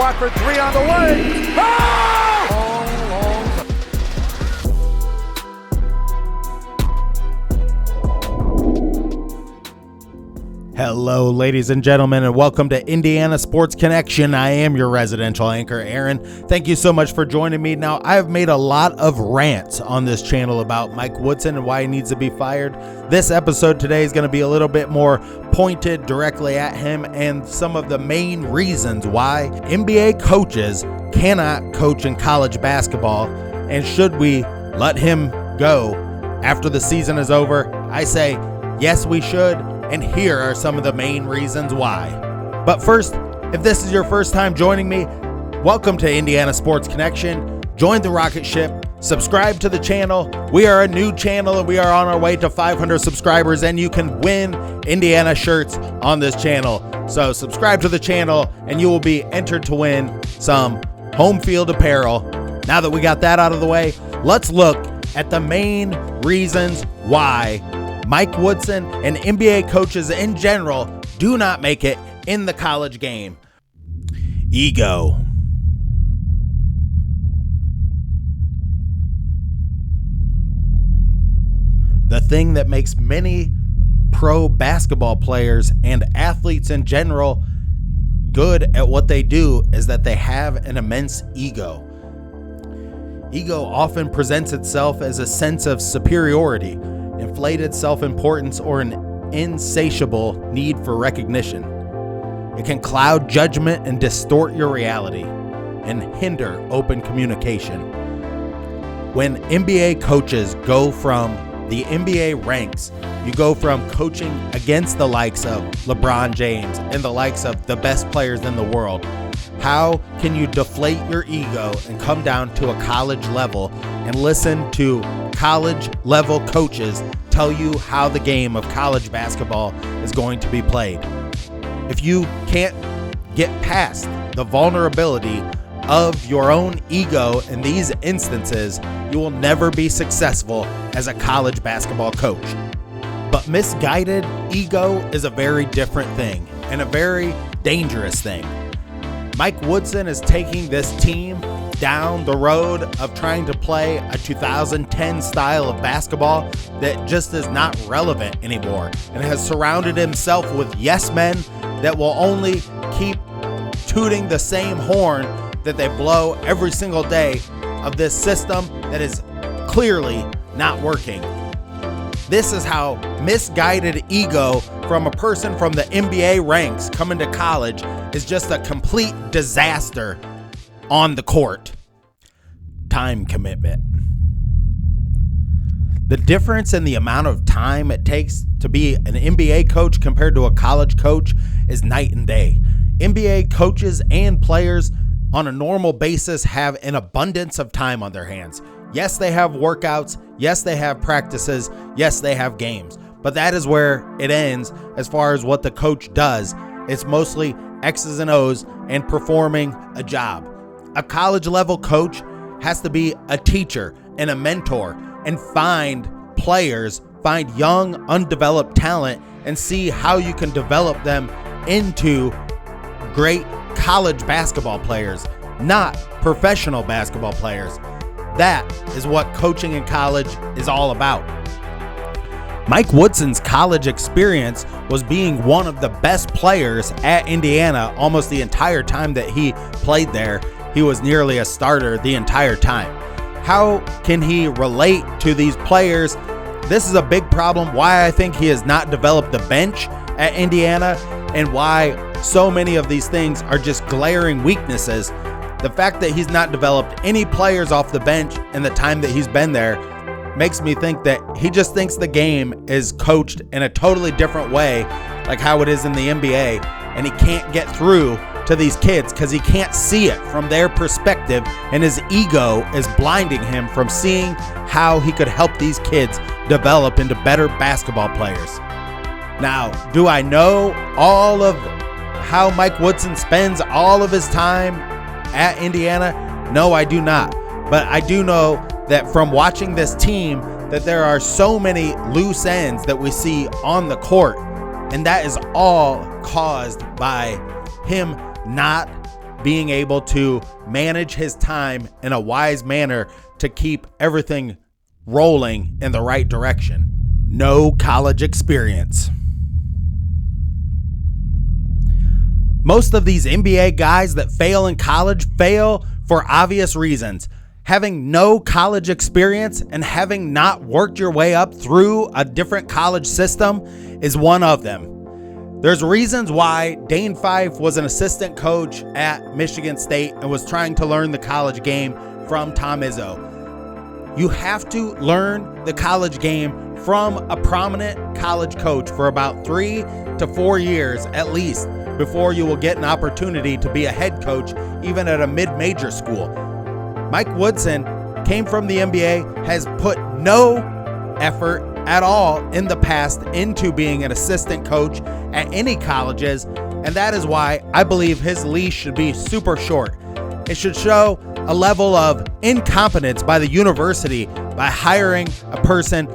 Watford 3 on the way. Oh! Hello, ladies and gentlemen, and welcome to Indiana Sports Connection. I am your residential anchor, Aaron. Thank you so much for joining me. Now, I have made a lot of rants on this channel about Mike Woodson and why he needs to be fired. This episode today is going to be a little bit more pointed directly at him and some of the main reasons why NBA coaches cannot coach in college basketball, and should we let him go after the season is over? I say, yes, we should. And here are some of the main reasons why. But first, if this is your first time joining me, welcome to Indiana Sports Connection. Join the rocket ship, subscribe to the channel. We are a new channel and we are on our way to 500 subscribers, and you can win Indiana shirts on this channel. So subscribe to the channel and you will be entered to win some home field apparel. Now that we got that out of the way, let's look at the main reasons why Mike Woodson and NBA coaches in general do not make it in the college game. Ego. The thing that makes many pro basketball players and athletes in general good at what they do is that they have an immense ego. Ego often presents itself as a sense of superiority, inflated self-importance, or an insatiable need for recognition. It can cloud judgment and distort your reality and hinder open communication. When NBA coaches go from the NBA ranks, you go from coaching against the likes of LeBron James and the likes of the best players in the world. How can you deflate your ego and come down to a college level and listen to college level coaches tell you how the game of college basketball is going to be played? If you can't get past the vulnerability of your own ego in these instances, you will never be successful as a college basketball coach. But misguided ego is a very different thing and a very dangerous thing. Mike Woodson is taking this team down the road of trying to play a 2010 style of basketball that just is not relevant anymore, and has surrounded himself with yes men that will only keep tooting the same horn that they blow every single day of this system that is clearly not working. This is how misguided ego from a person from the NBA ranks coming to college is just a complete disaster on the court. Time commitment. The difference in the amount of time it takes to be an NBA coach compared to a college coach is night and day. NBA coaches and players on a normal basis have an abundance of time on their hands. Yes, they have workouts. Yes, they have practices. Yes, they have games. But that is where it ends as far as what the coach does. It's mostly X's and O's and performing a job. A college level coach has to be a teacher and a mentor and find players, find young, undeveloped talent, and see how you can develop them into great college basketball players, not professional basketball players. That is what coaching in college is all about. Mike Woodson's college experience was being one of the best players at Indiana almost the entire time that he played there. He was nearly a starter the entire time. How can he relate to these players? This is a big problem why I think he has not developed the bench at Indiana, and why so many of these things are just glaring weaknesses. The fact that he's not developed any players off the bench in the time that he's been there makes me think that he just thinks the game is coached in a totally different way, like how it is in the NBA, and he can't get through to these kids because he can't see it from their perspective, and his ego is blinding him from seeing how he could help these kids develop into better basketball players. Now, do I know all of how Mike Woodson spends all of his time at Indiana? No, I do not. But I do know that from watching this team that there are so many loose ends that we see on the court, and that is all caused by him not being able to manage his time in a wise manner to keep everything rolling in the right direction. No college experience. Most of these NBA guys that fail in college fail for obvious reasons. Having no college experience and having not worked your way up through a different college system is one of them. There's reasons why Dane Fife was an assistant coach at Michigan State and was trying to learn the college game from Tom Izzo. You have to learn the college game from a prominent college coach for about 3 to 4 years at least before you will get an opportunity to be a head coach even at a mid-major school. Mike Woodson came from the NBA, has put no effort at all in the past into being an assistant coach at any colleges, and that is why I believe his leash should be super short. It should show a level of incompetence by the university by hiring a person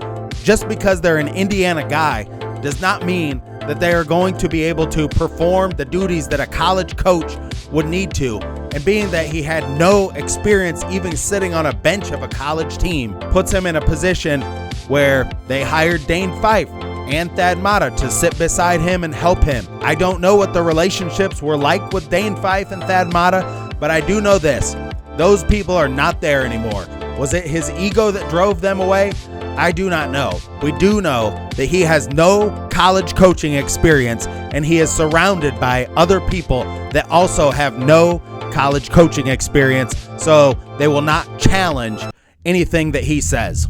just because they're an Indiana guy does not mean that they are going to be able to perform the duties that a college coach would need to. And being that he had no experience even sitting on a bench of a college team puts him in a position where they hired Dane Fife and Thad Matta to sit beside him and help him. I don't know what the relationships were like with Dane Fife and Thad Matta, but I do know this. Those people are not there anymore. Was it his ego that drove them away? I do not know. We do know that he has no college coaching experience and he is surrounded by other people that also have no college coaching experience, so they will not challenge anything that he says.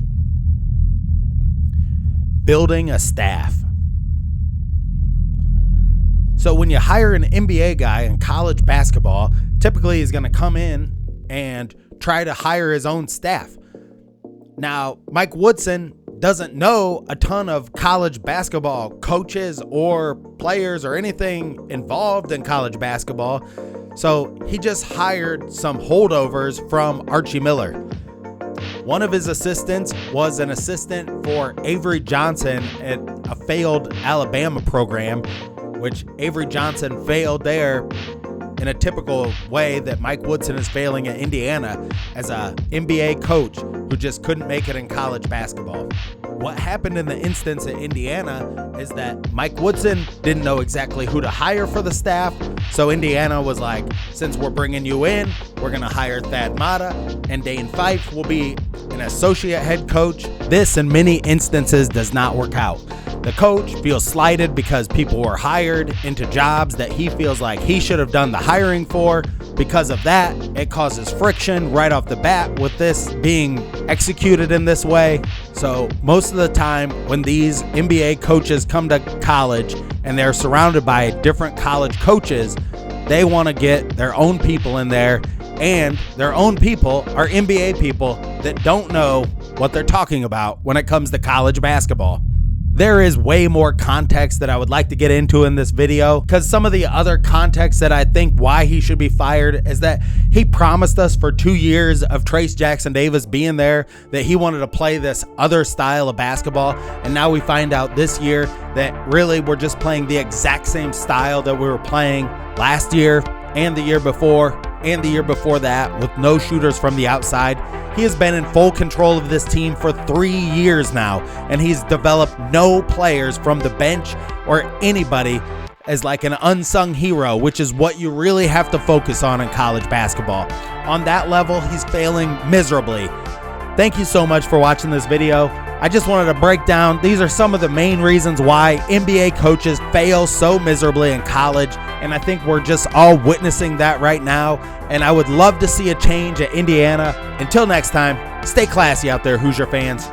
Building a staff. So when you hire an NBA guy in college basketball, typically he's going to come in and try to hire his own staff. Now, Mike Woodson doesn't know a ton of college basketball coaches or players or anything involved in college basketball, so he just hired some holdovers from Archie Miller. One of his assistants was an assistant for Avery Johnson at a failed Alabama program, which Avery Johnson failed there in a typical way that Mike Woodson is failing at Indiana as a NBA coach who just couldn't make it in college basketball. What happened in the instance at Indiana is that Mike Woodson didn't know exactly who to hire for the staff, so Indiana was like, since we're bringing you in, we're going to hire Thad Matta, and Dane Fife will be an associate head coach. This, in many instances, does not work out. The coach feels slighted because people were hired into jobs that he feels like he should have done the hiring for. Because of that, it causes friction right off the bat with this being executed in this way. So most of the time when these NBA coaches come to college and they're surrounded by different college coaches, they want to get their own people in there, and their own people are NBA people that don't know what they're talking about when it comes to college basketball. There is way more context that I would like to get into in this video, because some of the other context that I think why he should be fired is that he promised us for 2 years of Trace Jackson Davis being there that he wanted to play this other style of basketball, and now we find out this year that really we're just playing the exact same style that we were playing last year and the year before and the year before that with no shooters from the outside. He has been in full control of this team for 3 years now, and he's developed no players from the bench or anybody as like an unsung hero, which is what you really have to focus on in college basketball. On that level, he's failing miserably. Thank you so much for watching this video. I just wanted to break down, these are some of the main reasons why NBA coaches fail so miserably in college, and I think we're just all witnessing that right now, and I would love to see a change at Indiana. Until next time, stay classy out there, Hoosier fans.